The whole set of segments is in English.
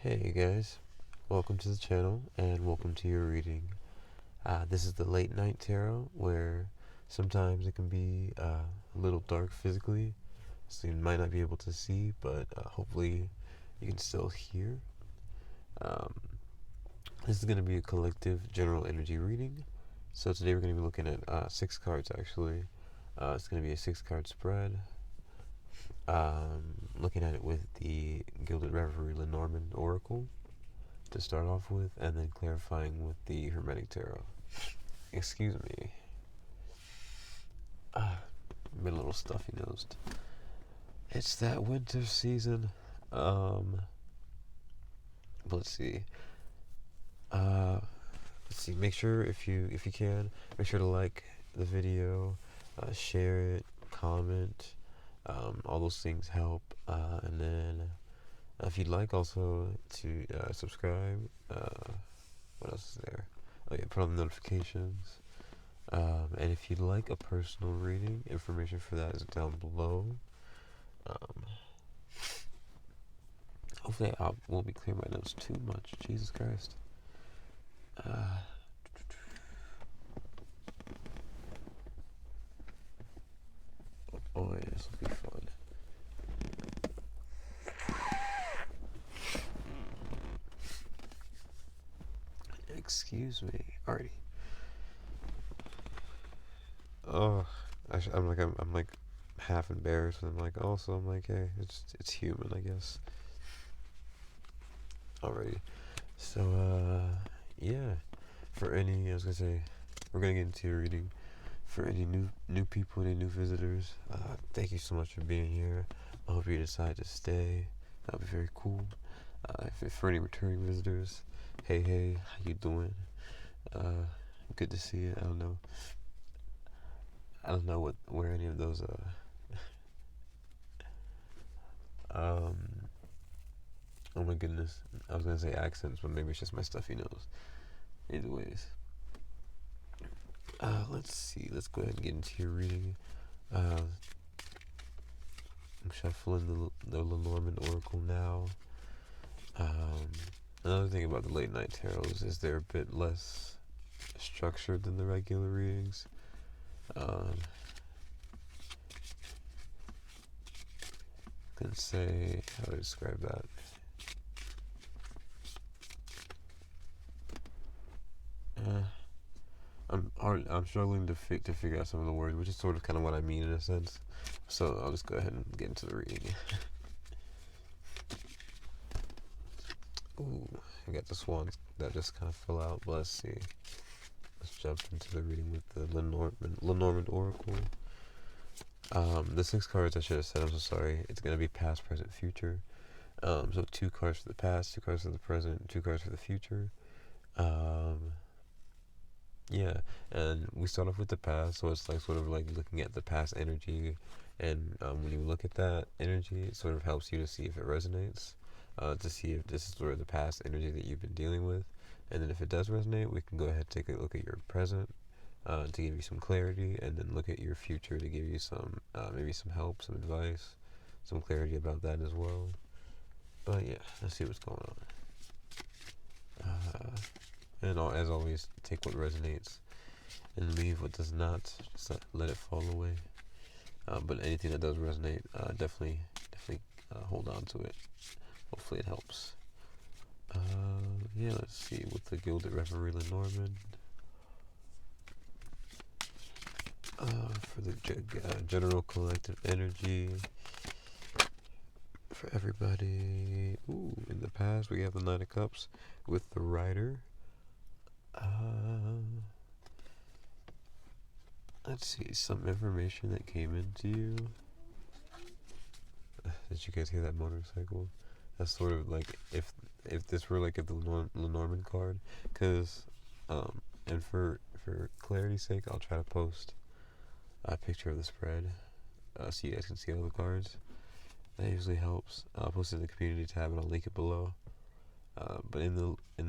Hey guys, welcome to the channel and welcome to your reading. This is the late night tarot where sometimes it can be a little dark physically, so you might not be able to see, but hopefully you can still hear. Um, this is going to be a collective general energy reading. So today we're going to be looking at 6 cards actually. It's going to be a 6-card spread. Looking at it with the Gilded Reverie Lenormand Oracle to start off with, and then clarifying with the Hermetic Tarot. Excuse me. Been a little stuffy nosed. It's that winter season. Let's see. Let's see. Make sure if you can, make sure to like the video, share it, comment. All those things help. And then if you'd like also to subscribe. What else is there? Oh yeah, put on the notifications. And if you'd like a personal reading, information for that is down below. Hopefully I won't be clearing my nose too much. Jesus Christ. Oh yeah, this will be fun. Excuse me. Alrighty. Oh, I'm like half embarrassed, and I'm like also I'm like, hey, it's human, I guess. Alrighty. So yeah. For any, I was gonna say, we're gonna get into your reading. For any new people, any new visitors, thank you so much for being here. I hope you decide to stay. That'll be very cool. For any returning visitors, hey, how you doing? Good to see you. I don't know where any of those oh my goodness, I was gonna say accents, but maybe it's just my stuffy nose. Either ways, let's see. Let's go ahead and get into your reading. I'm shuffling the Lenormand Oracle now. Another thing about the late night tarots is they're a bit less structured than the regular readings. Can say how to describe that. I'm struggling to figure out some of the words, which is sort of kind of what I mean in a sense. So I'll just go ahead and get into the reading. Ooh, I got the swans that just kind of fell out. But let's see. Let's jump into the reading with the Lenormand Oracle. The 6 cards I should have said. I'm so sorry. It's gonna be past, present, future. So 2 cards for the past, 2 cards for the present, 2 cards for the future. Yeah, and we start off with the past, so it's like sort of like looking at the past energy, and when you look at that energy, it sort of helps you to see if it resonates, to see if this is sort of the past energy that you've been dealing with, and then if it does resonate, we can go ahead and take a look at your present, to give you some clarity, and then look at your future to give you some, maybe some help, some advice, some clarity about that as well. But yeah, let's see what's going on. And as always, take what resonates and leave what does not. Just let it fall away. But anything that does resonate, definitely hold on to it. Hopefully it helps. Yeah, let's see. With the Gilded Reverie Lenormand. For the general collective energy. For everybody. Ooh, in the past, we have the Knight of Cups with the Rider. Let's see, some information that came into you. Did you guys hear that motorcycle? That's sort of like if this were like the Lenormand card, because and for clarity's sake, I'll try to post a picture of the spread, so you guys can see all the cards. That usually helps. I'll post it in the community tab and I'll link it below. But in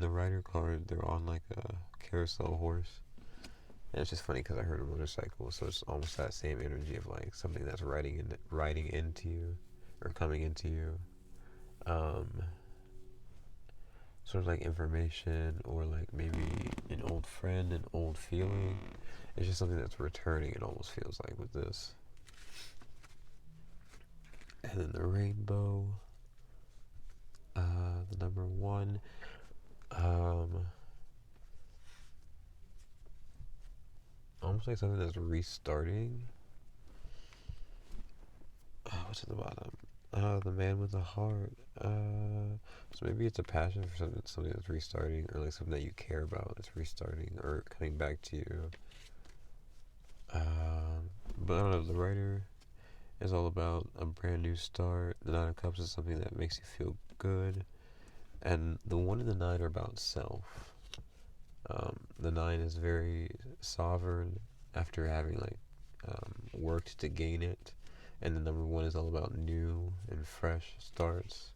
the Rider card, they're on like a carousel horse. And it's just funny because I heard a motorcycle, so it's almost that same energy of like something that's riding into you, or coming into you. sort of like information, or like maybe an old friend, an old feeling. It's just something that's returning, it almost feels like, with this. And then the rainbow, the number one. Almost like something that's restarting. What's at the bottom? The man with the heart. So maybe it's a passion for something that's restarting, or like something that you care about that's restarting or coming back to you. But I don't know. The writer is all about a brand new start. The Nine of Cups is something that makes you feel good, and the one and the nine are about self. The nine is very sovereign after having like worked to gain it, and the number one is all about new and fresh starts.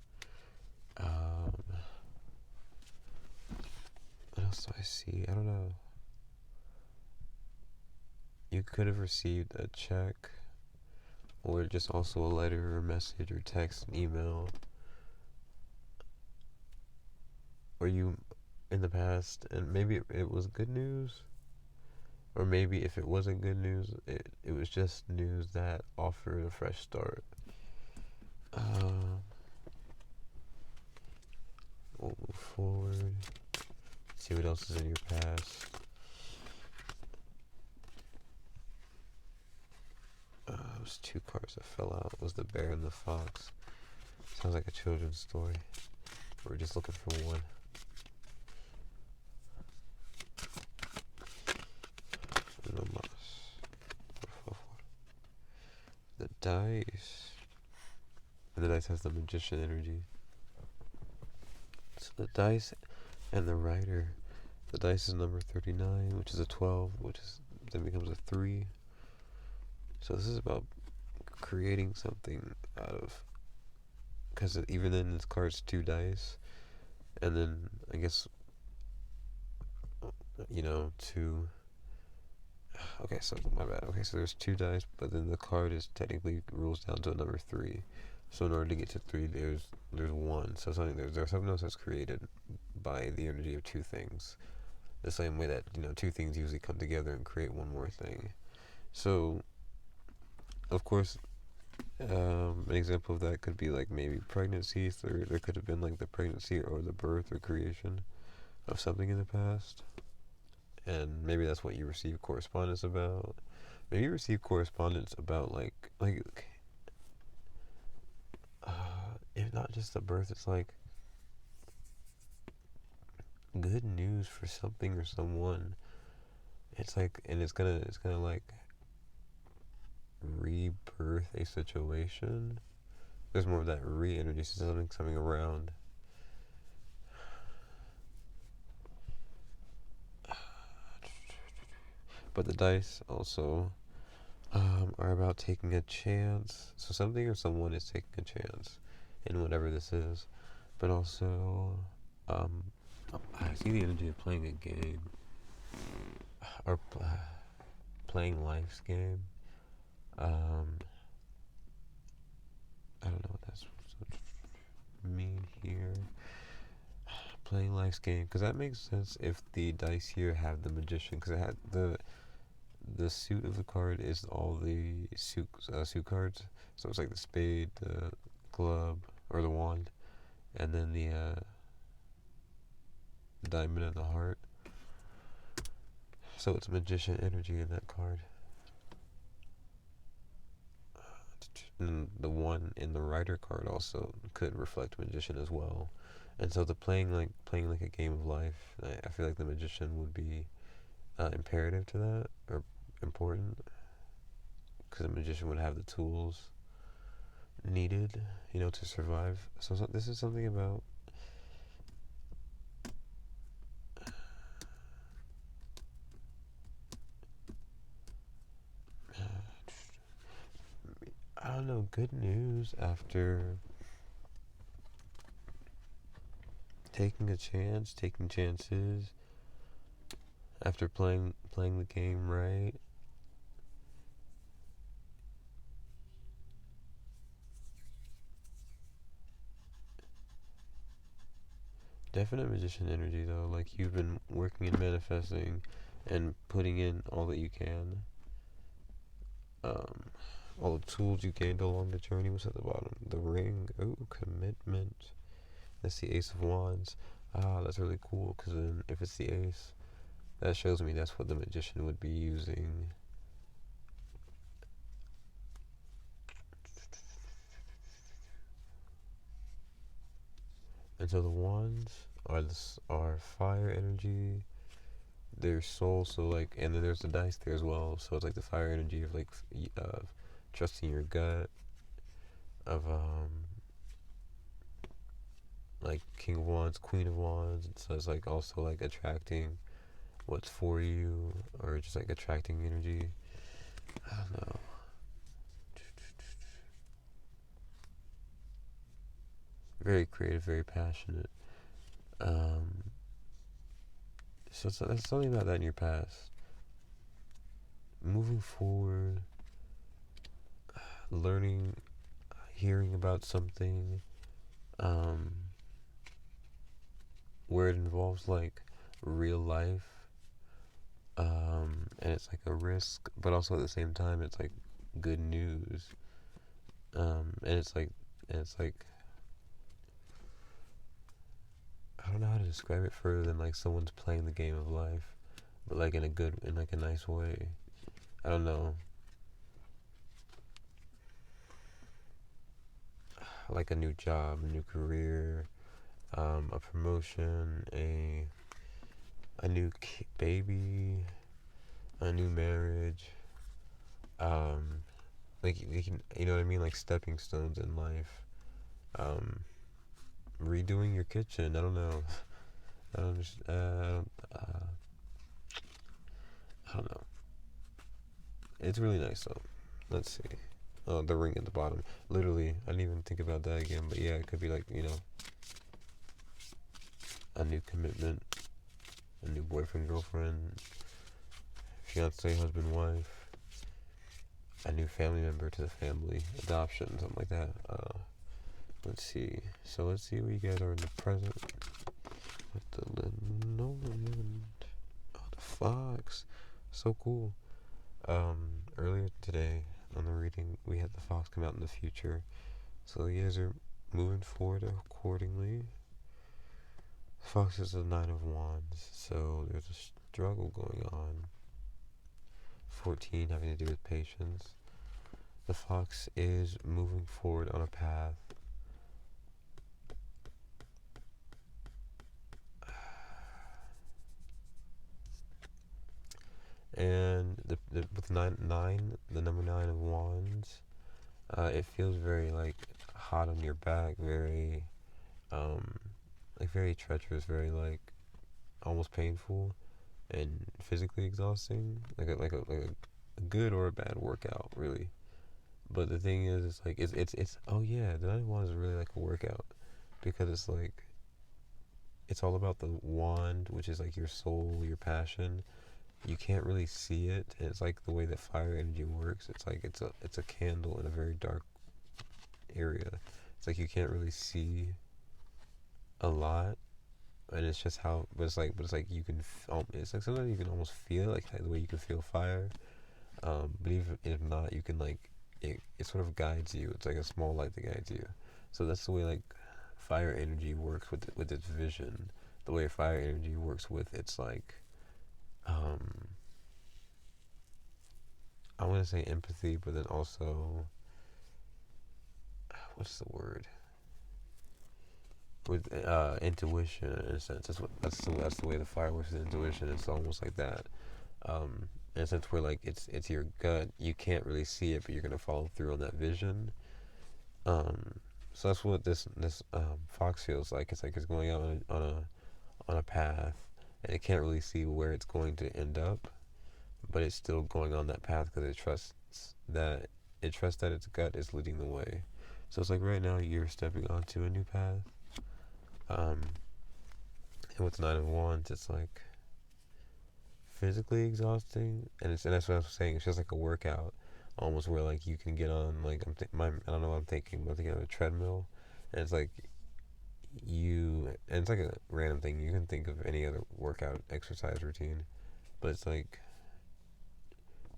What else do I see? I don't know. You could have received a check, or just also a letter or message or text and email, or you in the past, and maybe it was good news, or maybe if it wasn't good news, it was just news that offered a fresh start. We'll move forward, see what else is in your past. Those two cards that fell out was the bear and the fox. Sounds like a children's story. We're just looking for one. The dice. And the dice has the magician energy. So the dice and the writer. The dice is number 39, which is a 12, which is then becomes a 3. So this is about creating something out of, because even then this card's 2 dice, and then I guess, two. Okay, so my bad. Okay, so there's 2 dice, but then the card is technically rules down to a number 3. So in order to get to 3, there's 1. So there's something else that's created by the energy of 2 things. The same way that 2 things usually come together and create one more thing. So, of course, an example of that could be like maybe pregnancy. So there could have been like the pregnancy or the birth or creation of something in the past, and maybe that's what you receive correspondence about. Maybe you receive correspondence about like if not just the birth, it's like good news for something or someone. It's like, and it's gonna like rebirth a situation. There's more of that re-energy, so something's coming around. But the dice also are about taking a chance. So something or someone is taking a chance in whatever this is. But also, I see the energy of playing a game, or playing life's game. I don't know what that's supposed to mean here. Playing life's game, because that makes sense if the dice here have the magician, because it had the suit of the card is all the suit cards. So it's like the spade, the club, or the wand, and then the diamond and the heart. So it's magician energy in that card. And the one in the rider card also could reflect magician as well. And so the playing like a game of life, I feel like the magician would be imperative to that, or important, because the magician would have the tools needed, to survive. So this is something about I don't know, good news after taking a chance, taking chances, after playing the game right. Definite magician energy though. Like you've been working and manifesting and putting in all that you can. Um, all the tools you gained along the journey was at the bottom. The ring, oh, commitment. That's the Ace of Wands. Ah, that's really cool because then if it's the Ace, that shows me that's what the magician would be using. And so the wands are fire energy, their soul. So like, and then there's the dice there as well. So it's like the fire energy of like trusting your gut, of like King of Wands, Queen of Wands. So it's like also like attracting what's for you, or just like attracting energy. I don't know. Very creative, very passionate. Um, so that's something about that in your past. Moving forward, learning, hearing about something, um, where it involves like real life, and it's like a risk, but also at the same time it's like good news, and it's like I don't know how to describe it further than like someone's playing the game of life, but like in like a nice way. I don't know, like a new job, a new career, a promotion, a new baby, a new marriage, um, like you can, you know what I mean, like stepping stones in life, um, redoing your kitchen. I don't know. I don't, I don't know. It's really nice though. Let's see. Oh, the ring at the bottom. Literally, I didn't even think about that again. But yeah, it could be like, a new commitment, a new boyfriend, girlfriend, fiance, husband, wife, a new family member to the family, adoption, something like that. Let's see. So let's see what you guys are in the present with the Lenormand. Oh, the fox. So cool. Earlier today on the reading, we had the fox come out in the future. So you guys are moving forward accordingly. Fox is the Nine of Wands, so there's a struggle going on. 14 having to do with patience. The fox is moving forward on a path. And with the number 9 of Wands, it feels very like hot on your back, very like very treacherous, very like almost painful and physically exhausting, like a good or a bad workout, really. But the thing is, it's like it's oh yeah, the 9 of Wands is really like a workout because it's like it's all about the wand, which is like your soul, your passion. You can't really see it, and it's like the way that fire energy works. It's like it's a candle in a very dark area. It's like you can't really see a lot, and it's just how. But it's like you can. It's like sometimes you can almost feel like the way you can feel fire. But even if not, you can like it sort of guides you. It's like a small light that guides you. So that's the way like fire energy works with its vision. The way fire energy works with its like um I want to say empathy, but then also what's the word? With intuition in a sense. That's the way the fire works with intuition. It's almost like that. In a sense where like it's your gut. You can't really see it, but you're gonna follow through on that vision. Um, so that's what this fox feels like. It's like it's going out on a path, and it can't really see where it's going to end up, but it's still going on that path because that it trusts that its gut is leading the way. So it's like right now you're stepping onto a new path. And with the 9 of Wands, it's like physically exhausting, and that's what I was saying. It's just like a workout, almost where like you can get on like I don't know what I'm thinking, but I'm thinking of a treadmill, and it's like and it's like a random thing. You can think of any other workout exercise routine, but it's like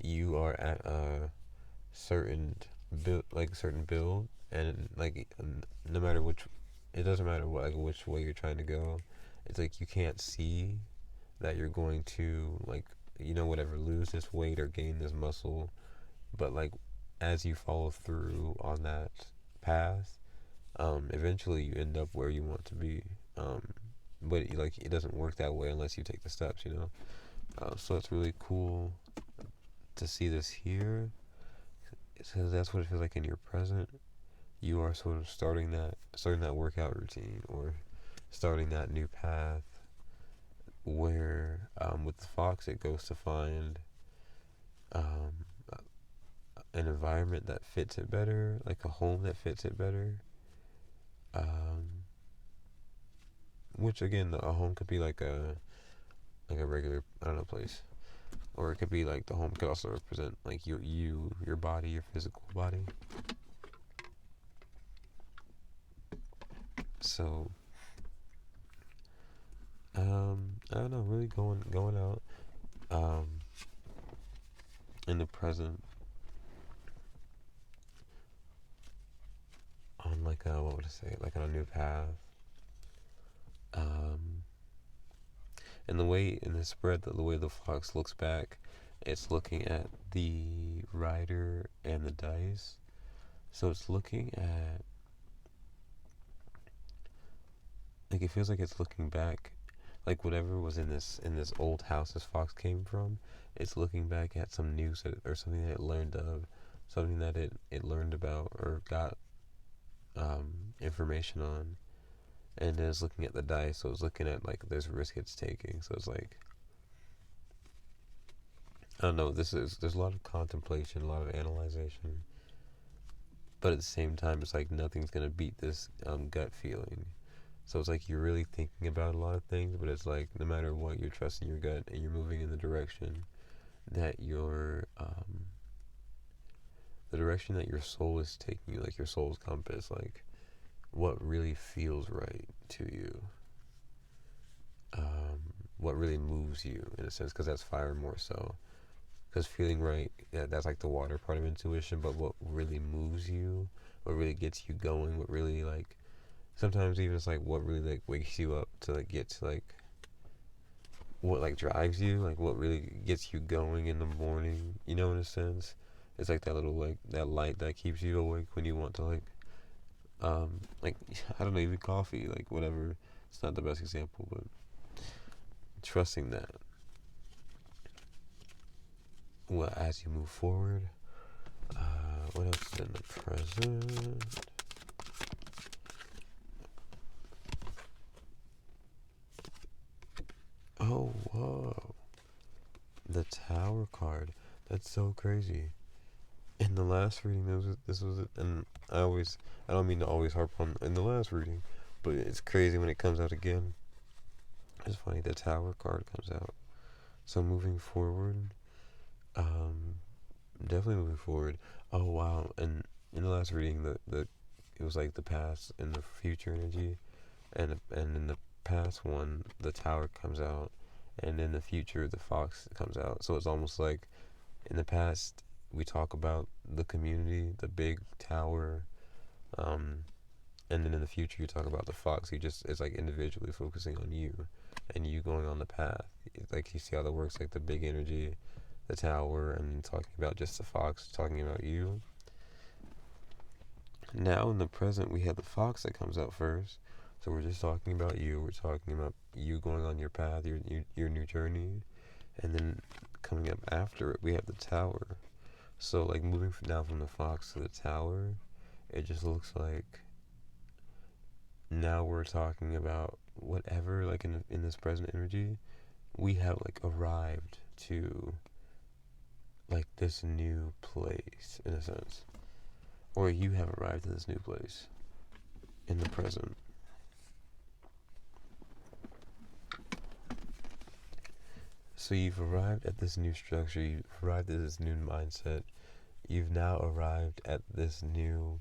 you are at a certain certain build, and like no matter which, it doesn't matter what like which way you're trying to go. It's like you can't see that you're going to like whatever, lose this weight or gain this muscle, but like as you follow through on that path, eventually you end up where you want to be. Um, but like it doesn't work that way unless you take the steps. So it's really cool to see this here, because that's what it feels like in your present. You are sort of starting that workout routine, or starting that new path where with the fox it goes to find um, an environment that fits it better, like a home that fits it better. Which again, a home could be like a regular, I don't know, place, or it could be like the home could also represent like your body, your physical body. So I don't know, really going out in the present on like a, what would I say, like on a new path. And the way in the spread, the way the fox looks back, it's looking at the rider and the dice. So it's looking at, like, it feels like it's looking back, like whatever was in this old house this fox came from. It's looking back at some news or something that it learned of, something that it learned about or got information on, and then it's looking at the dice. So it's looking at like this risk it's taking. So it's like, I don't know. There's a lot of contemplation, a lot of analyzation, but at the same time, it's like nothing's gonna beat this gut feeling. So it's like you're really thinking about a lot of things, but it's like no matter what, you're trusting your gut and you're moving in the direction that the direction that your soul is taking you, like your soul's compass, like what really feels right to you, what really moves you in a sense, because that's fire more so. Because feeling right, yeah, that's like the water part of intuition, but what really moves you, what really gets you going, what really like, sometimes even it's like what really like wakes you up to like get to like what like drives you, like what really gets you going in the morning, in a sense. It's like that little like that light that keeps you awake when you want to like I don't know, even coffee, like whatever. It's not the best example, but trusting that. Well, as you move forward, what else is in the present? Oh, whoa. The Tower card. That's so crazy. In the last reading, this was it, and I don't mean to always harp on in the last reading, but it's crazy when it comes out again. It's funny, the Tower card comes out. So moving forward, definitely moving forward. Oh wow! And in the last reading, it was like the past and the future energy, and in the past one, the Tower comes out, and in the future, the Fox comes out. So it's almost like in the past we talk about the community, the big tower, and then in the future you talk about the fox. It's like individually focusing on you and you going on the path. It's like you see how that works, like the big energy, the tower, and talking about just the fox, talking about you. Now in the present we have the fox that comes out first. So we're just talking about you. We're talking about you going on your path, your new journey, and then coming up after it, we have the tower. So like moving now from the fox to the tower, it just looks like now we're talking about whatever, like in this present energy, we have like arrived to like this new place in a sense, or you have arrived at this new place in the present. So you've arrived at this new structure, you've arrived at this new mindset, you've now arrived at this new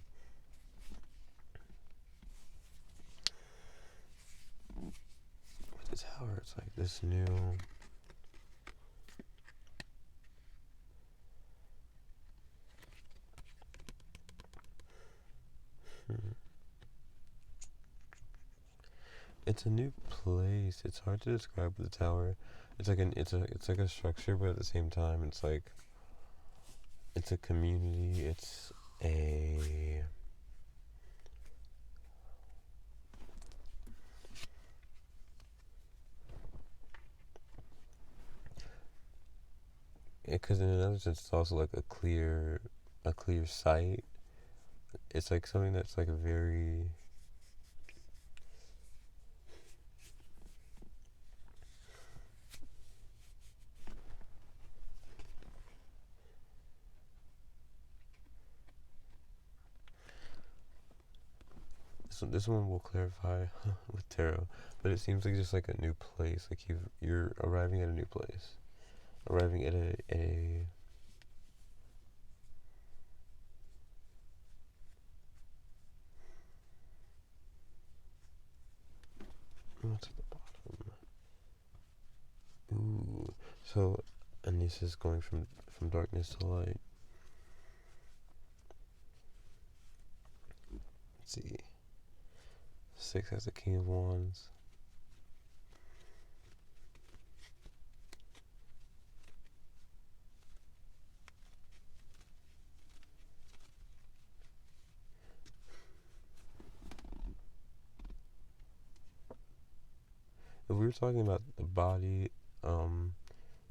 this new it's a new place. It's hard to describe with the tower. It's like it's like a structure, but at the same time it's like it's a community. It's a because in another sense it's also like a clear sight. It's like something that's like a very so this one will clarify with tarot, but it seems like just like a new place. Like you're arriving at a new place, arriving at a what's at the bottom? Ooh, so and this is going from darkness to light. Let's see. 6 has the King of Wands. If we were talking about the body,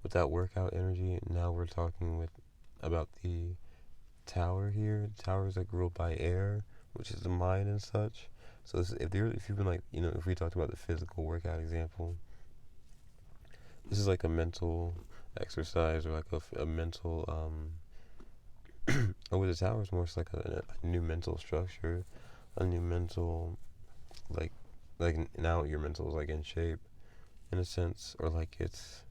with that workout energy, now we're talking about the tower here. The tower is like ruled by air, which is the mind and such. So if you've been like, if we talked about the physical workout example, this is like a mental exercise or like a mental or with the tower it's more like a new mental structure, a new mental like now your mental is like in shape in a sense, or like it's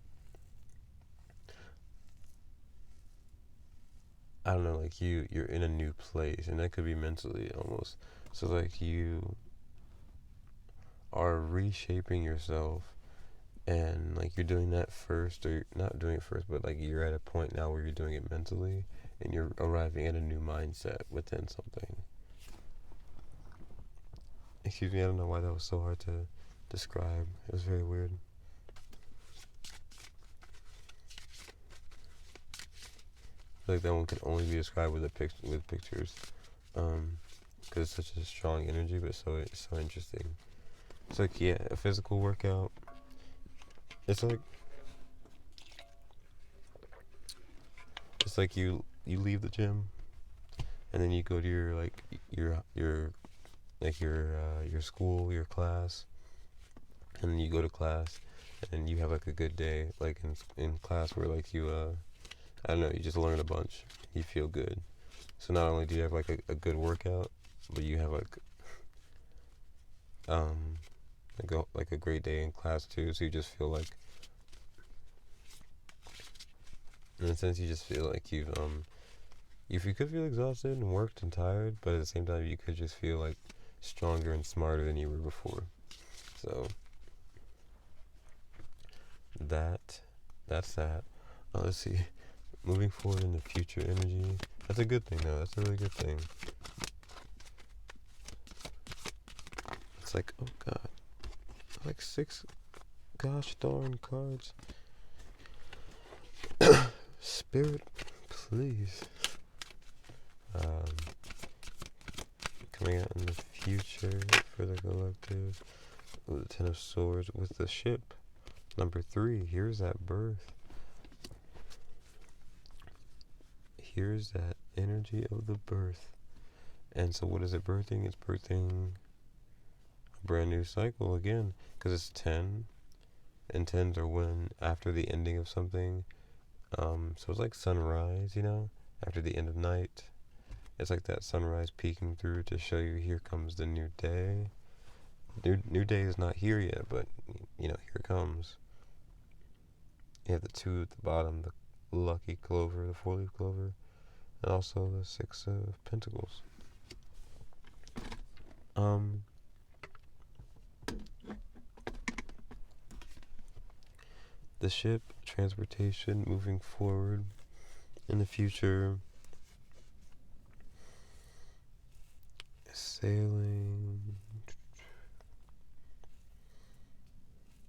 I don't know, like you're in a new place, and that could be mentally almost. So like you are reshaping yourself, and like you're doing that first, or you're not doing it first, but like you're at a point now where you're doing it mentally, and you're arriving at a new mindset within something. Excuse me, I don't know why that was so hard to describe. It was very weird. I feel like that one can only be described with with pictures, because it's such a strong energy, but it's so interesting. It's like a physical workout. It's like you leave the gym, and then you go to your school, your class, and then you go to class, and you have like a good day, like in class where like you I don't know, you just learn a bunch, you feel good. So not only do you have like a good workout, but you have like a great day in class too. So you just feel like, in a sense, you just feel like if you could feel exhausted and worked and tired, but at the same time you could just feel like stronger and smarter than you were before. So that's that. Let's see. Moving forward in the future energy. That's a good thing though. That's a really good thing. It's like, oh god. Like 6 gosh darn cards. Spirit, please. Coming out in the future for the collective. With the 10 of Swords with the ship. Number 3, here's that birth. Here's that energy of the birth. And so what is it birthing? It's birthing a brand new cycle again, because it's 10, and 10s are when after the ending of something. So it's like sunrise, after the end of night. It's like that sunrise peeking through to show you here comes the new day. New day is not here yet, but here it comes. You have the 2 at the bottom, the lucky clover, the 4-leaf clover, and also the 6 of Pentacles. the ship, transportation, moving forward in the future, sailing,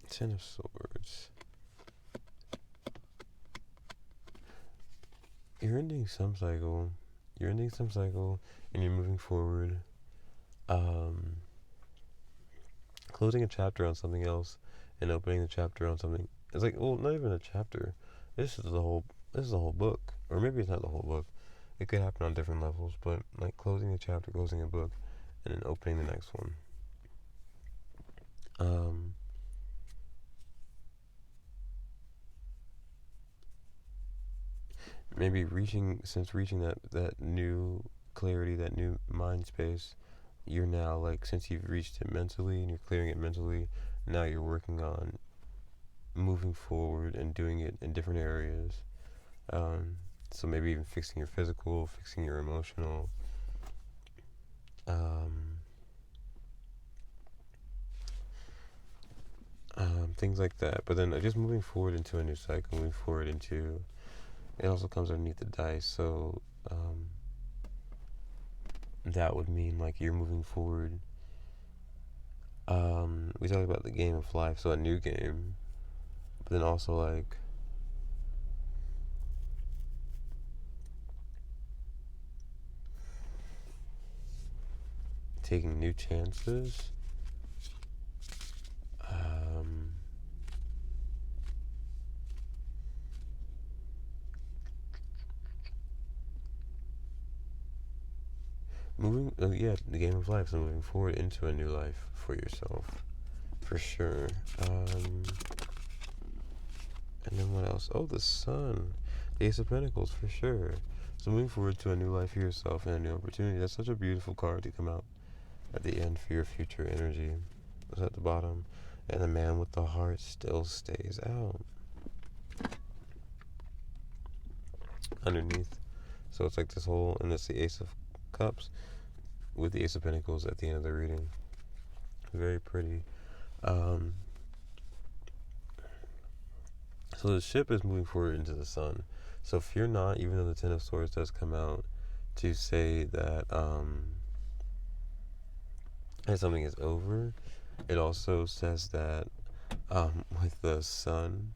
Ten of Swords. You're ending some cycle. And you're moving forward. Closing a chapter on something else and opening the chapter on something. It's like, well, not even a chapter. This is the whole book. Or maybe it's not the whole book. It could happen on different levels, but like closing a chapter, closing a book, and then opening the next one. Maybe reaching that new clarity, that new mind space, you're now like, since you've reached it mentally and you're clearing it mentally, now you're working on moving forward and doing it in different areas. So maybe even fixing your physical, fixing your emotional, things like that. But then just moving forward into a new cycle, moving forward into, it also comes underneath the dice. So that would mean like you're moving forward. We talked about the game of life, so a new game, but then also like taking new chances. The game of life, so moving forward into a new life for yourself, for sure. And then what else? Oh, the Sun, the Ace of Pentacles, for sure. So moving forward to a new life for yourself and a new opportunity. That's such a beautiful card to come out at the end for your future energy. It's at the bottom, and the Man with the Heart still stays out underneath. So it's like this whole, and it's the Ace of Cups with the Ace of Pentacles at the end of the reading. Very pretty. So the ship is moving forward into the Sun. So fear not, even though the Ten of Swords does come out to say that something is over, it also says that with the Sun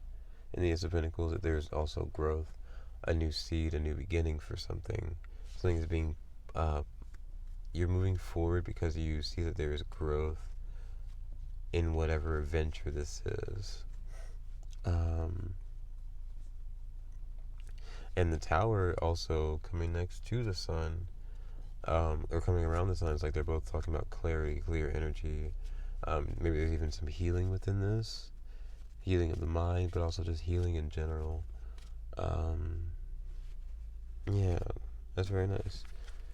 and the Ace of Pentacles, that there's also growth, a new seed, a new beginning for something. Something is being, you're moving forward because you see that there is growth in whatever venture this is. And the Tower also coming next to the Sun, or coming around the Sun. It's like they're both talking about clarity, clear energy. Maybe there's even some healing within this, healing of the mind, but also just healing in general. Yeah, that's very nice.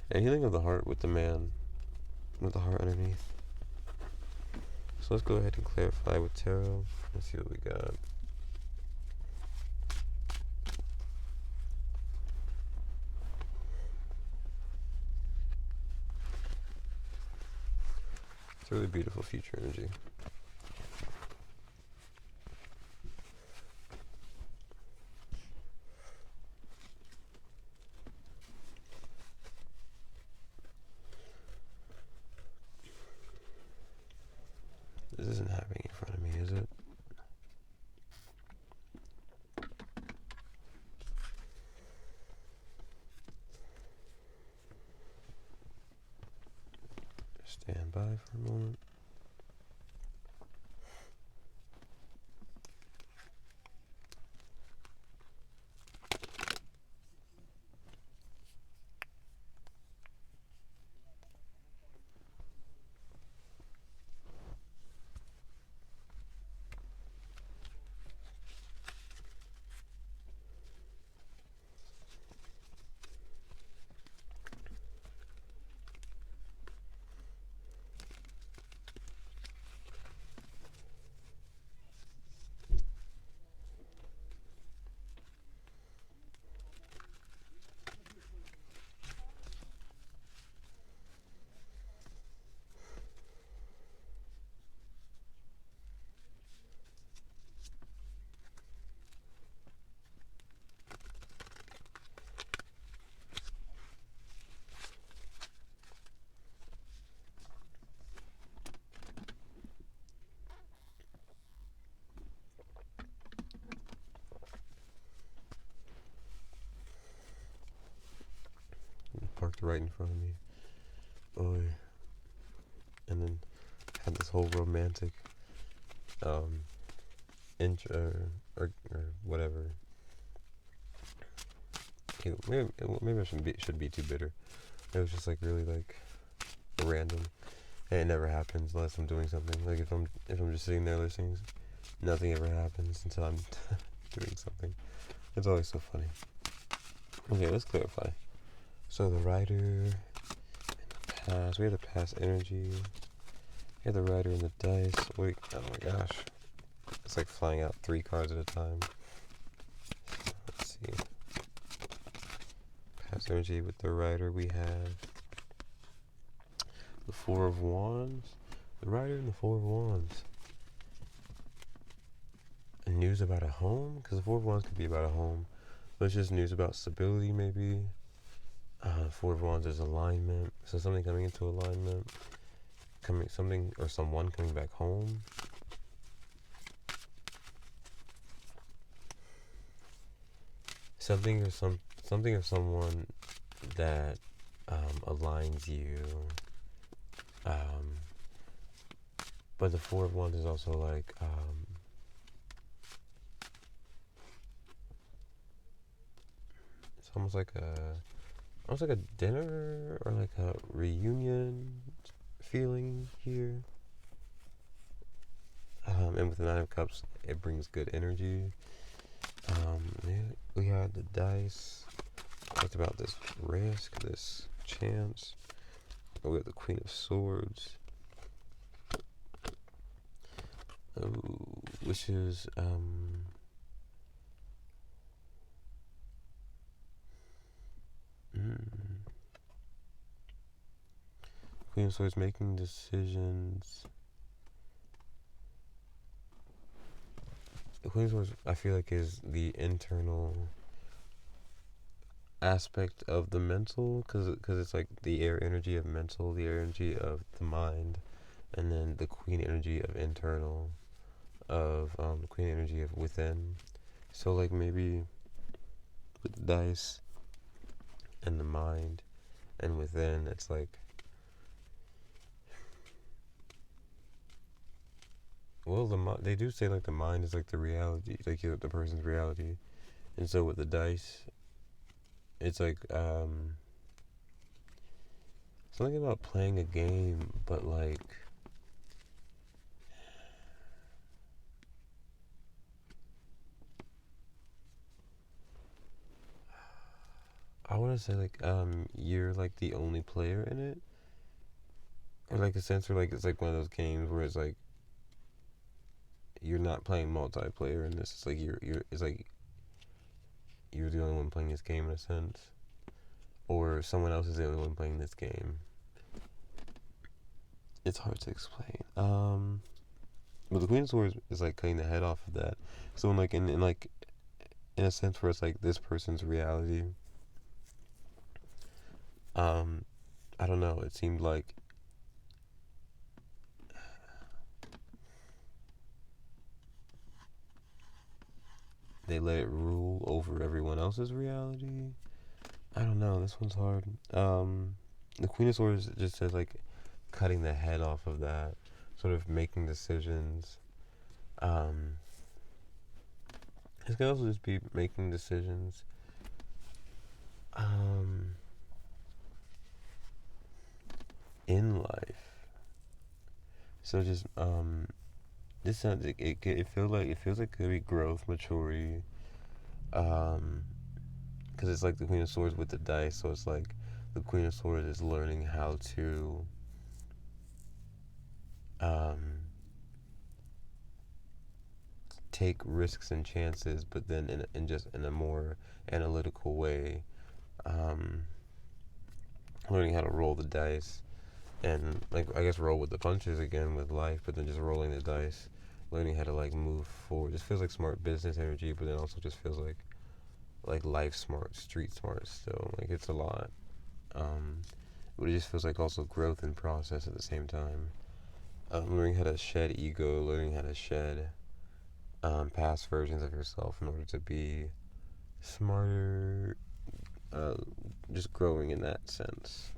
And healing of the heart with the Man, with the heart underneath. So let's go ahead and clarify with tarot. Let's see what we got. It's a really beautiful future energy. This isn't happening in front of me, is it? Stand by for a moment. right in front of me. Oh, and then had this whole romantic intro or whatever. Maybe I should be too bitter. It was just like really like random, and it never happens unless I'm doing something. Like if I'm just sitting there listening, nothing ever happens until I'm doing something. It's always so funny. Okay, let's clarify. So the rider in the past, we have the past energy. We have the rider in the dice. Wait, oh my gosh, it's like flying out 3 cards at a time. Let's see. Past energy with the rider, we have the 4 of Wands. The rider and the 4 of Wands. And news about a home? Because the 4 of Wands could be about a home. But it's just news about stability, maybe. 4 of Wands is alignment. So something coming into alignment. Something or someone coming back home. Something or someone that aligns you. But the 4 of Wands is also like it's almost like a dinner or like a reunion feeling here. And with the 9 of Cups, it brings good energy. We had the dice. Talked about this risk, this chance. We have the Queen of Swords. Which is Queen of Swords making decisions. The Queen of Swords, I feel like, is the internal aspect of the mental, because it's like the air energy of mental, the air energy of the mind, and then the Queen energy of internal, of the Queen energy of within. So like maybe with the dice and the mind and within, it's like, well, they do say like the mind is like the reality, like the person's reality, and so with the dice, it's like something about playing a game, but like I want to say like you're like the only player in it, or like a sense where like it's like one of those games where it's like you're not playing multiplayer in this. It's like it's like you're the only one playing this game in a sense, or someone else is the only one playing this game. It's hard to explain. But the Queen of Swords is like cutting the head off of that. So in like in a sense where it's like this person's reality. I don't know. It seemed like they let it rule over everyone else's reality. I don't know. This one's hard. The Queen of Swords just says like cutting the head off of that, sort of making decisions. This can also just be making decisions. In life. So just this sounds it feels like it could be growth, maturity. Because it's like the Queen of Swords with the dice, so it's like the Queen of Swords is learning how to take risks and chances, but then in a more analytical way, learning how to roll the dice and like I guess roll with the punches again with life, but then just rolling the dice, learning how to like move forward. Just feels like smart business energy, but then also just feels like life smart, street smart still. Like it's a lot. But it just feels like also growth and process at the same time. Learning how to shed ego, learning how to shed past versions of yourself in order to be smarter, just growing in that sense.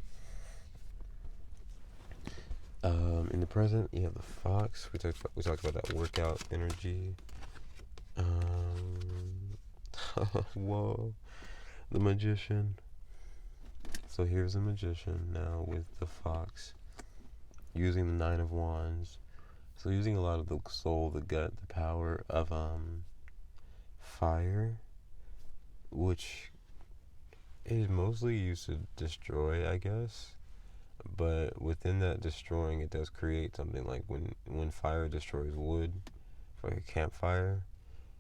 In the present, you have the fox. We talked about that workout energy. Whoa, the magician. So here's the magician now with the fox, using the Nine of Wands. So using a lot of the soul, the gut, the power of fire, which is mostly used to destroy, I guess. But within that destroying, it does create something. Like when fire destroys wood, for like a campfire,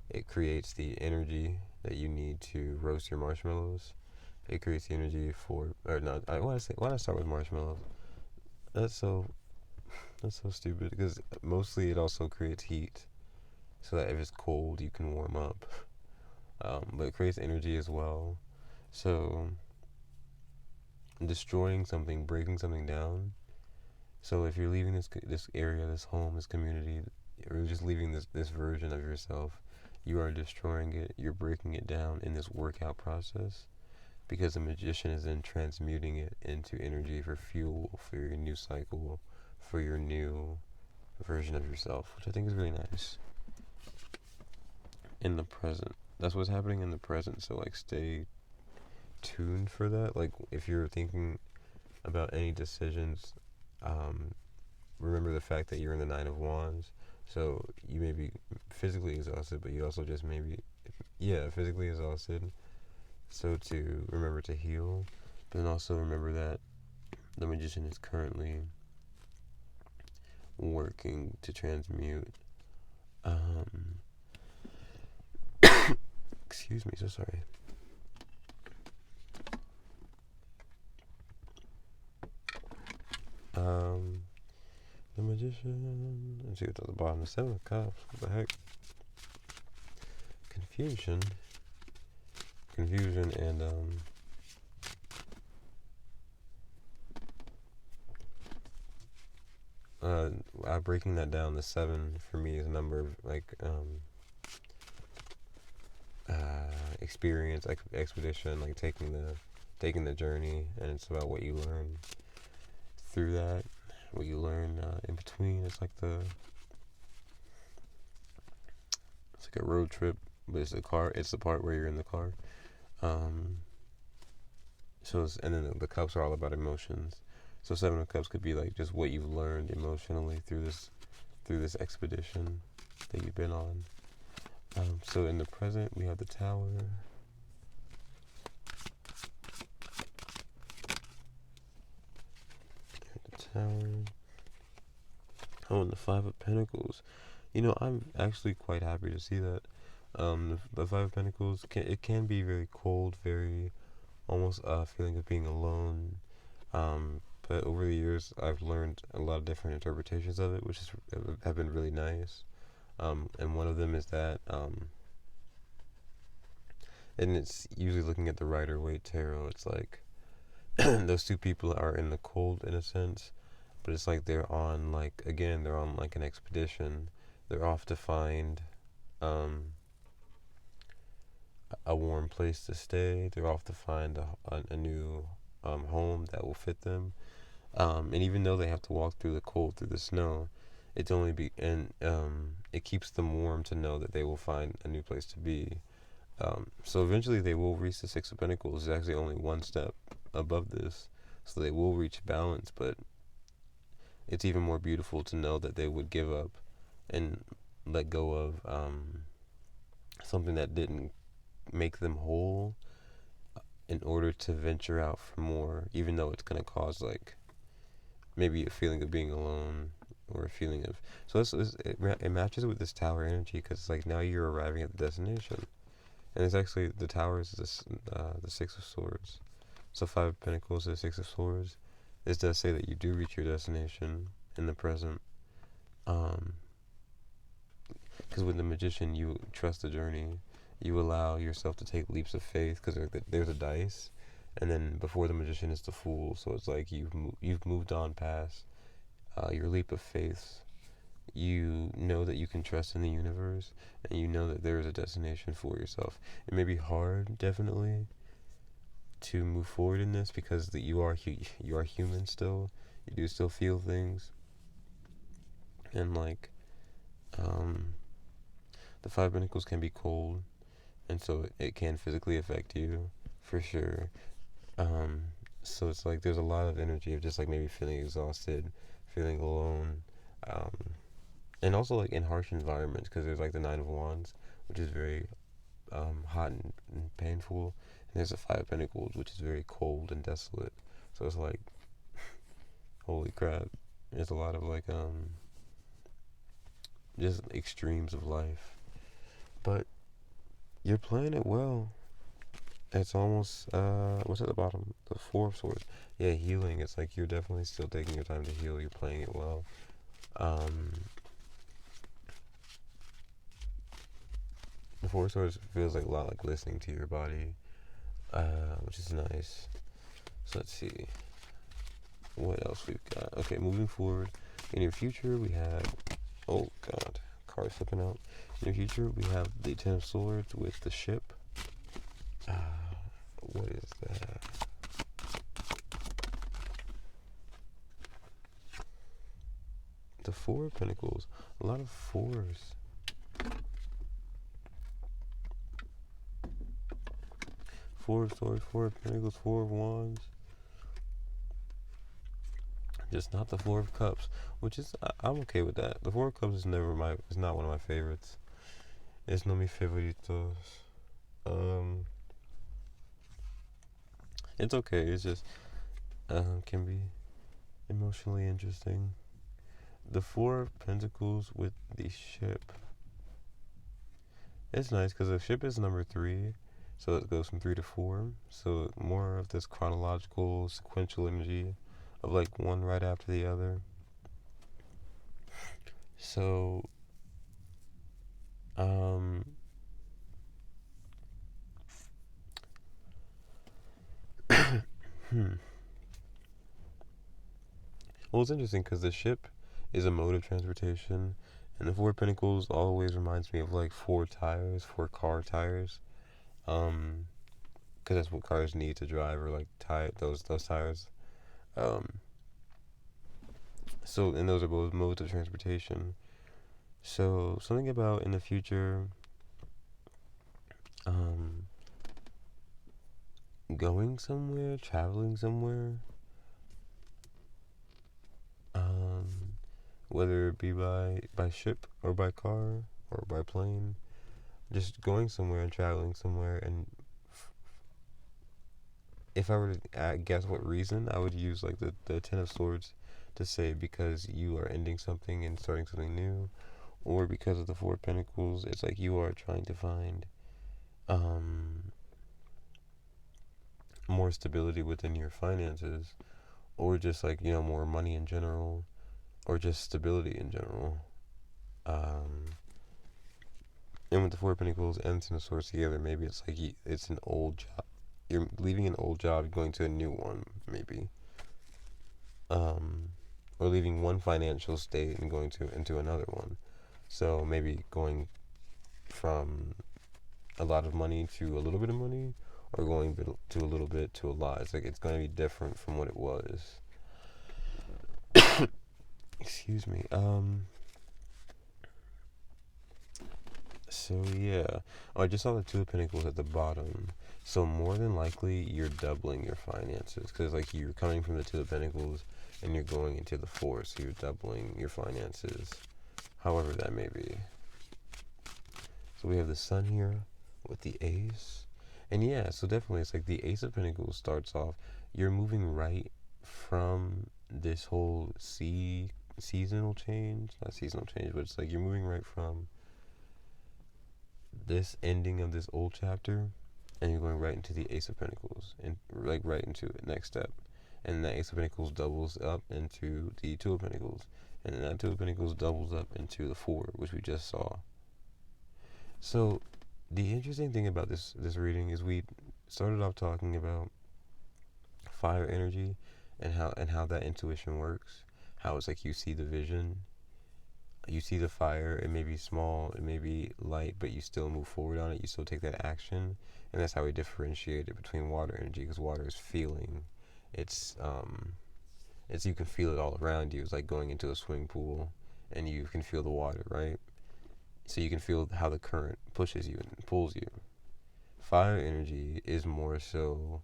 it creates the energy that you need to roast your marshmallows. It creates the energy for, or not. Why did I start with marshmallows? That's so stupid. Because mostly it also creates heat, so that if it's cold, you can warm up. But it creates energy as well. So destroying something, breaking something down. So if you're leaving this area, this home, this community, or just leaving this version of yourself, you are destroying it. You're breaking it down in this workout process, because the magician is then transmuting it into energy for fuel for your new cycle, for your new version of yourself, which I think is really nice. In the present, that's what's happening in the present. So like, stay tuned for that. Like if you're thinking about any decisions, remember the fact that you're in the Nine of Wands. So you may be physically exhausted, but you also just maybe, physically exhausted. So to remember to heal, but then also remember that the magician is currently working to transmute. Excuse me, so sorry. The magician. Let's see what's at the bottom. The Seven of Cups. What the heck? Confusion, and breaking that down. The 7 for me is a number of like experience, expedition, like taking the journey, and it's about what you learn through that, what you learn in between. It's like a road trip, but it's the part where you're in the car. And then the cups are all about emotions. So 7 of Cups could be like just what you've learned emotionally through this expedition that you've been on. So in the present, we have the Tower. Oh, and the Five of Pentacles. I'm actually quite happy to see that. The Five of Pentacles, it can be very cold, very almost a feeling of being alone. But over the years, I've learned a lot of different interpretations of it, which have been really nice. And one of them is that, and it's usually looking at the Rider-Waite Tarot. It's like those two people are in the cold in a sense, but it's like they're on an expedition. They're off to find a warm place to stay. They're off to find a new home that will fit them. And even though they have to walk through the cold, through the snow, it keeps them warm to know that they will find a new place to be. So eventually they will reach the Six of Pentacles. It's actually only one step above this, so they will reach balance. But it's even more beautiful to know that they would give up and let go of something that didn't make them whole, in order to venture out for more, even though it's going to cause like maybe a feeling of being alone, or a feeling of, so it matches with this Tower energy, because it's like now you're arriving at the destination. And it's actually, the Tower is the Six of Swords. So 5 of Pentacles to the 6 of Swords. This does say that you do reach your destination in the present. Because with the Magician, you trust the journey. You allow yourself to take leaps of faith, because there's a dice. And then before the Magician is the Fool. So it's like you've moved on past your leap of faith. You know that you can trust in the universe, and you know that there is a destination for yourself. It may be hard, definitely, to move forward in this, because you are human still. You do still feel things, and like the Five of Pentacles can be cold, and so it can physically affect you for sure. Um, so it's like there's a lot of energy of just like maybe feeling exhausted, feeling alone, um, and also like in harsh environments, because there's like the Nine of Wands, which is very hot and painful, and there's the Five of Pentacles, which is very cold and desolate. So it's like, holy crap, there's a lot of like just extremes of life, but you're playing it well. It's almost what's at the bottom? The Four of Swords. Yeah, healing. It's like you're definitely still taking your time to heal. You're playing it well. The Four of Swords feels like a lot like listening to your body, which is nice. So let's see what else we've got. Okay, moving forward. In your future, we have, oh god, card slipping out. In your future, we have the Ten of Swords with the ship. What is that? The Four of Pentacles. A lot of fours. Four of Swords, Four of Pentacles, Four of Wands. Just not the Four of Cups, which is, I'm okay with that. The Four of Cups is it's not one of my favorites. It's no mis favoritos. It's okay. It's just can be emotionally interesting. The Four of Pentacles with the ship. It's nice because the ship is number 3, so it goes from 3 to 4. So more of this chronological, sequential energy of like one right after the other. So, well, it's interesting because the ship is a mode of transportation, and the Four of Pentacles always reminds me of like 4 tires, 4 car tires, because that's what cars need to drive, or like those tires. So, and those are both modes of transportation. So something about in the future, going somewhere, traveling somewhere, whether it be by ship or by car or by plane, just going somewhere and traveling somewhere. And if I were to guess what reason, I would use like the Ten of Swords to say because you are ending something and starting something new, or because of the Four of Pentacles, it's like you are trying to find more stability within your finances, or just like, more money in general, or just stability in general. And with the Four of Pentacles and Ten of Swords together, maybe it's like it's an old job. You're leaving an old job, going to a new one, maybe. Or leaving one financial state and going into another one. So maybe going from a lot of money to a little bit of money, or going to a little bit to a lot. It's like it's going to be different from what it was. Excuse me. So yeah, I just saw the Two of Pentacles at the bottom. So more than likely, you're doubling your finances, because like you're coming from the Two of Pentacles and you're going into the Four, so you're doubling your finances, however that may be. So we have the Sun here with the Ace, and yeah, so definitely it's like the Ace of Pentacles starts off. You're moving right from this whole seasonal change, not seasonal change, but it's like you're moving right from this ending of this old chapter, and you're going right into the Ace of Pentacles, and like right into it, next step. And the Ace of Pentacles doubles up into the Two of Pentacles, and then that Two of Pentacles doubles up into the Four, which we just saw. So the interesting thing about this reading is we started off talking about fire energy and how that intuition works, how it's like you see the vision, you see the fire, it may be small, it may be light, but you still move forward on it, you still take that action. And that's how we differentiate it between water energy, because water is feeling. It's it's, you can feel it all around you. It's like going into a swimming pool and you can feel the water, right? So you can feel how the current pushes you and pulls you. Fire energy is more so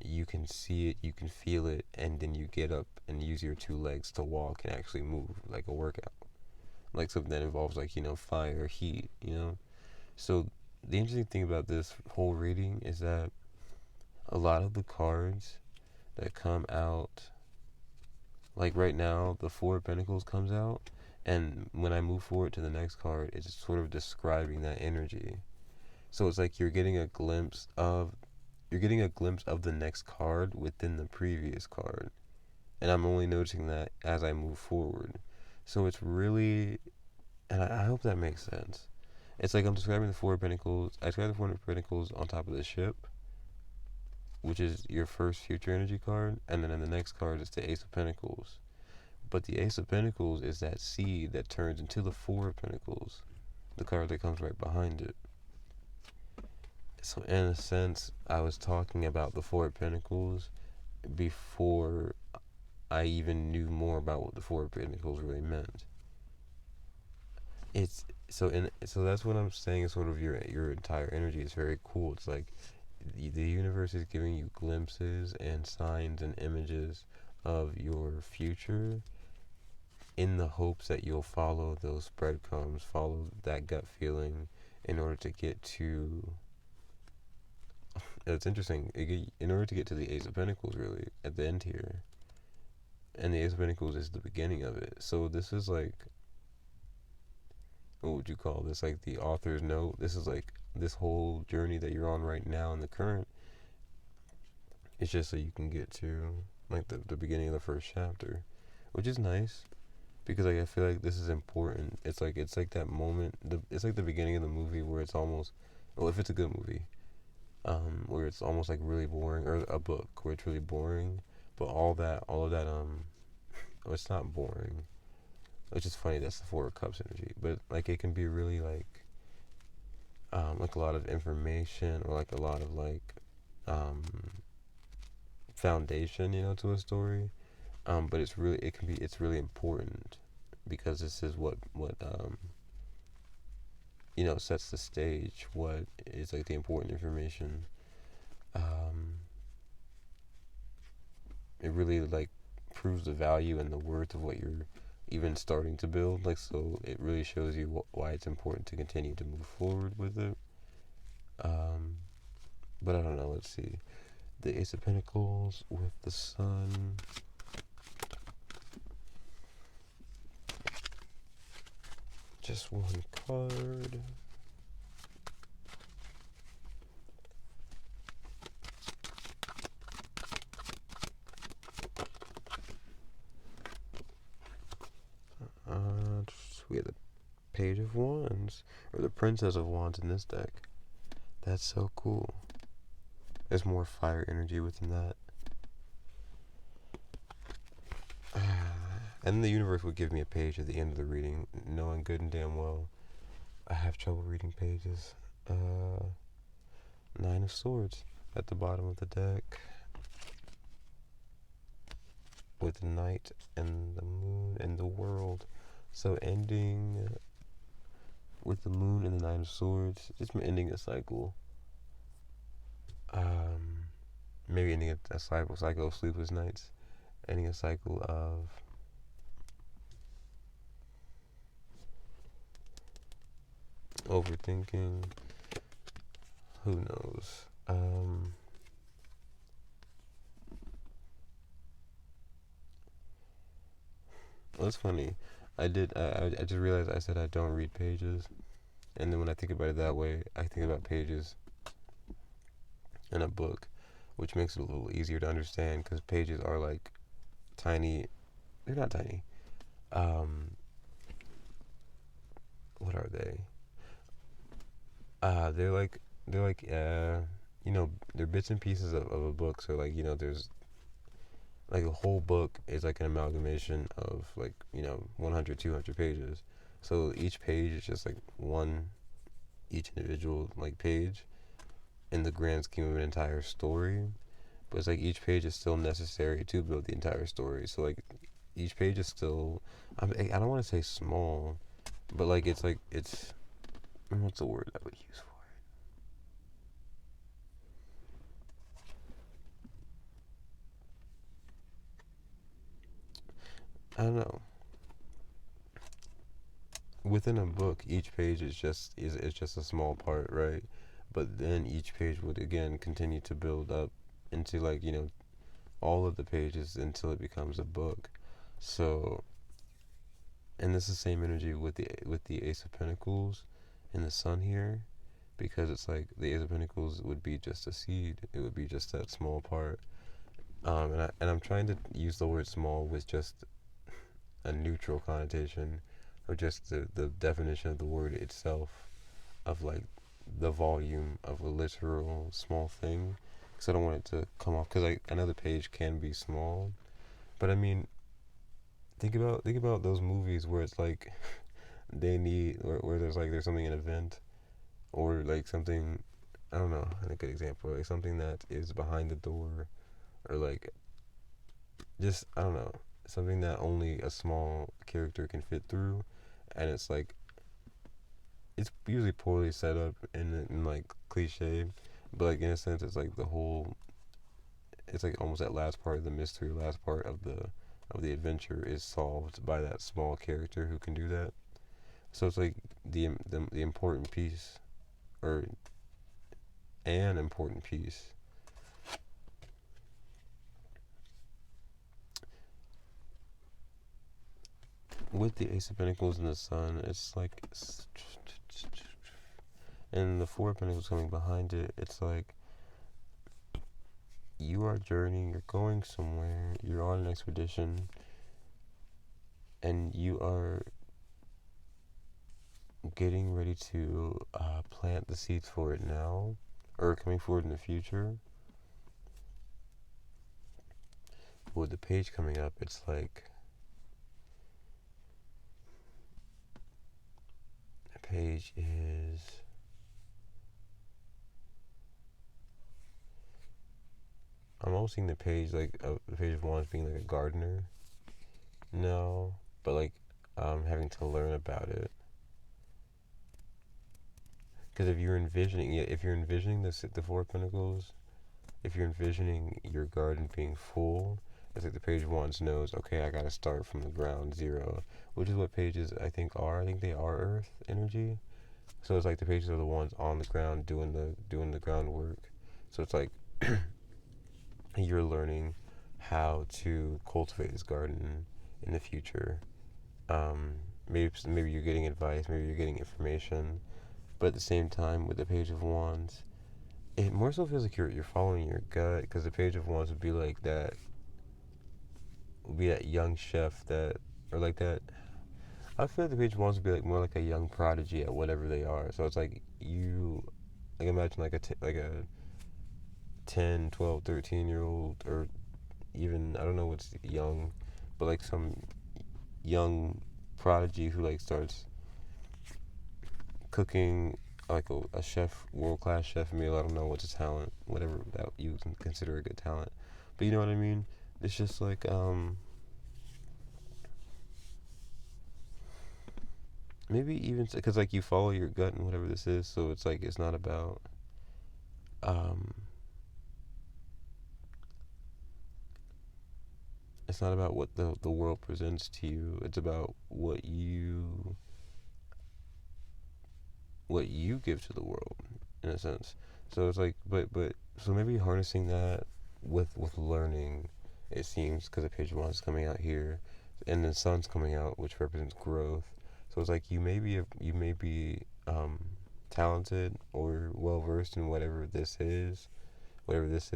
you can see it, you can feel it, and then you get up and use your two legs to walk and actually move, like a workout, like something that involves, like, fire, heat, So the interesting thing about this whole reading is that a lot of the cards that come out, like right now, the Four of Pentacles comes out, and when I move forward to the next card, it's sort of describing that energy. So it's like you're getting a glimpse of the next card within the previous card. And I'm only noticing that as I move forward. So it's really, and I hope that makes sense. It's like I'm describing the Four of Pentacles. I describe the Four of Pentacles on top of the ship, which is your first future energy card. And then in the next card, it's the Ace of Pentacles. But the Ace of Pentacles is that seed that turns into the Four of Pentacles, the card that comes right behind it. So in a sense, I was talking about the Four of Pentacles before I even knew more about what the Four of Pentacles really meant. It's so that's what I'm saying is sort of your entire energy is very cool. It's like the universe is giving you glimpses and signs and images of your future in the hopes that you'll follow those breadcrumbs, follow that gut feeling in order to get to. It's interesting. In order to get to the Ace of Pentacles, really, at the end here, and the Ace of Pentacles is the beginning of it. So this is like, what would you call this? Like the author's note. This is like this whole journey that you're on right now in the current. It's just so you can get to like the beginning of the first chapter, which is nice because like I feel like this is important. It's like that moment. It's like the beginning of the movie where it's almost, well, if it's a good movie, where it's almost like really boring, or a book where it's really boring, but all of that, oh, it's not boring. It's just funny. That's the Four of Cups energy, but like it can be really like a lot of information or like a lot of um, foundation, to a story. But it's really important because this is what sets the stage. What is like the important information. It really like proves the value and the worth of what you're even starting to build. Like, so it really shows you why it's important to continue to move forward with it. But I don't know. Let's see. The Ace of Pentacles with the Sun. Just one card. We have the Page of Wands, or the Princess of Wands in this deck. That's so cool. There's more fire energy within that. And the universe would give me a page at the end of the reading, knowing good and damn well I have trouble reading pages. Nine of Swords at the bottom of the deck, with the Knight and the Moon and the World. So ending with the Moon and the Nine of Swords, just ending a cycle. Maybe ending a cycle of sleepless nights, ending a cycle of overthinking. Who knows? That's funny. I just realized I said I don't read pages, and then when I think about it that way, I think about pages in a book, which makes it a little easier to understand because pages are like tiny. They're not tiny. What are they? They're bits and pieces of a book. So like, there's like a whole book is like an amalgamation of like 100, 200 pages. So each page is just like one, each individual like page in the grand scheme of an entire story. But it's like each page is still necessary to build the entire story. So like each page is still, I don't want to say small, but like it's what's the word I would use for it? I don't know. Within a book, each page is just a small part, right? But then each page would again continue to build up into like all of the pages until it becomes a book. So, and this is the same energy with the Ace of Pentacles and the Sun here, because it's like the Ace of Pentacles would be just a seed. It would be just that small part. And I'm trying to use the word small with just a neutral connotation, or just the definition of the word itself, of like the volume of a literal small thing, because I don't want it to come off, because like another page can be small, but I mean, think about those movies where it's like they need, or where there's something, an event, or like something, I don't know, a good example, like something that is behind the door, or like just, I don't know, something that only a small character can fit through, and it's like it's usually poorly set up in like cliche, but like in a sense it's like the whole, it's like almost that last part of the mystery, last part of the adventure is solved by that small character who can do that. So it's like the important piece, or an important piece with the Ace of Pentacles and the Sun. It's like, and the Four of Pentacles coming behind it. It's like you are journeying, you're going somewhere, you're on an expedition, and you are getting ready to plant the seeds for it now, or coming forward in the future. With the page coming up, it's like the page is, I'm almost seeing the page like the page of wands being like a gardener. No, but like having to learn about it. Because if you're envisioning, yeah, if you're envisioning the Four of Pentacles, if you're envisioning your garden being full, it's like the page of wands knows, okay, I gotta start from the ground zero, which is what pages I think are. I think they are Earth energy. So it's like the pages are the ones on the ground doing the groundwork. So it's like you're learning how to cultivate this garden in the future. Maybe you're getting advice, maybe you're getting information, but at the same time, with the page of wands, it more so feels like you're following your gut, because the page of wands would be that young chef that, or like that. I feel like the page of wands would be like more like a young prodigy at whatever they are. So it's like you, like imagine like a 10, 12, 13-year old, or even, I don't know what's young, but like some young prodigy who like starts cooking like a chef, world class chef meal. I don't know what's a talent, whatever that you can consider a good talent, but you know what I mean. It's just like maybe even because like you follow your gut and whatever this is. So it's like um it's not about what the world presents to you. It's about what you give to the world, in a sense. So it's like, but so maybe harnessing that with learning, it seems, because the page one is coming out here, and the sun's coming out, which represents growth. So it's like you may be talented or well versed in whatever this is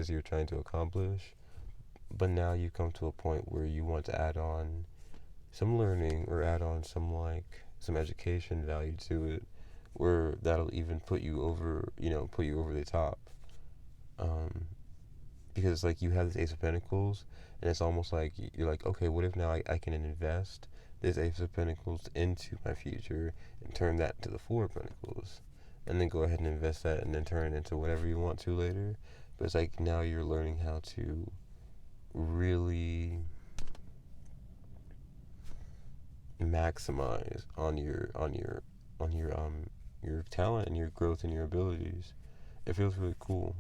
you're trying to accomplish. But now you come to a point where you want to add on some learning, or add on some education value to it, where that'll even put you over the top. Um, because it's like you have this Ace of Pentacles, and it's almost like you're like, okay, what if now I can invest this Ace of Pentacles into my future and turn that into the Four of Pentacles, and then go ahead and invest that and then turn it into whatever you want to later. But it's like now you're learning how to really maximize on your talent and your growth and your abilities. It feels really cool.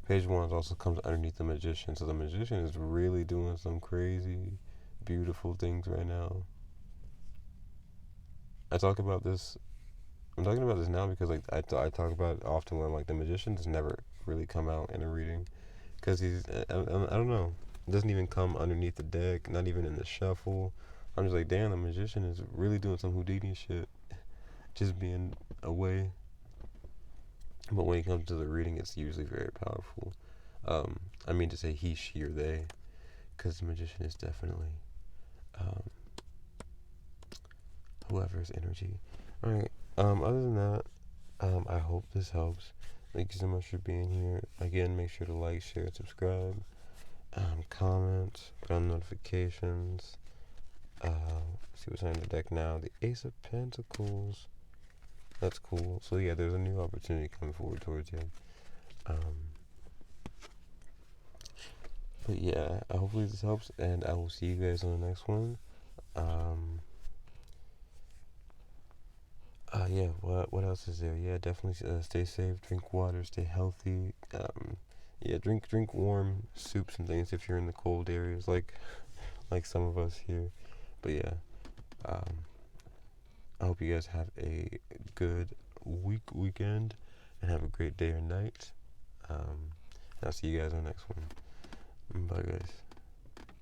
Page 1 also comes underneath the Magician, so the Magician is really doing some crazy, beautiful things right now. I'm talking about this now because like I talk about it often when like the Magician does never really come out in a reading because he's I don't know, it doesn't even come underneath the deck, not even in the shuffle. I'm just like, damn, the Magician is really doing some Houdini shit, just being away. But when it comes to the reading, it's usually very powerful. I mean to say he, she, or they, because the Magician is definitely um, whoever's energy. All right. Other than that, I hope this helps. Thank you so much for being here. Again, make sure to like, share, and subscribe. Comment, put on notifications. See what's on the deck now. The Ace of Pentacles. That's cool. So yeah, there's a new opportunity coming forward towards you. But yeah, hopefully this helps, and I will see you guys on the next one. Yeah, what else is there? Yeah, definitely stay safe, drink water, stay healthy. Yeah, drink warm soups and things if you're in the cold areas, like some of us here. But yeah, I hope you guys have a good weekend, and have a great day or night. And I'll see you guys on the next one. Bye, guys.